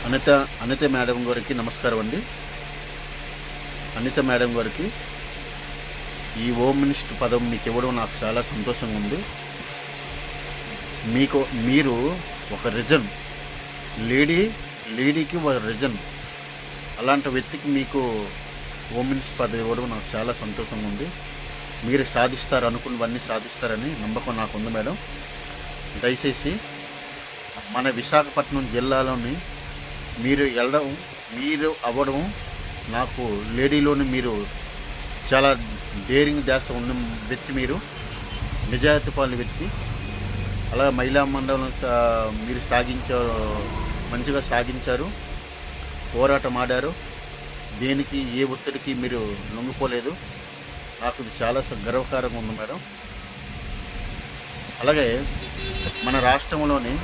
Anitha Anitha madam గారికి నమస్కారం అండి. అనిత మేడం గారికి ఈ హోమ్ మినిస్టర్ పదం మీకు ఇవ్వడం నాకు చాలా సంతోషంగా ఉంది. మీరు ఒక రిజన్, లేడీకి ఒక రిజన్, అలాంటి వ్యక్తికి మీకు హోమ్ మినిస్టర్ పదవి ఇవ్వడం నాకు చాలా సంతోషంగా ఉంది. మీరు సాధిస్తారు, అనుకున్నవన్నీ సాధిస్తారని నమ్మకం నాకు ఉంది మేడం. దయచేసి మన విశాఖపట్నం జిల్లాలోని మీరు అవ్వడం, నాకు లేడీలోని మీరు చాలా డేరింగ్ ధ్యాస ఉన్న వ్యక్తి, మీరు నిజాయితీపాలన వ్యక్తి. అలాగే మహిళా మండలం మీరు మంచిగా సాగించారు, పోరాటం ఆడారు. దేనికి ఏ ఒత్తిడికి మీరు లొంగిపోలేదు. నాకు ఇది చాలా గర్వకారంగా ఉంది మేడం. అలాగే మన రాష్ట్రంలోని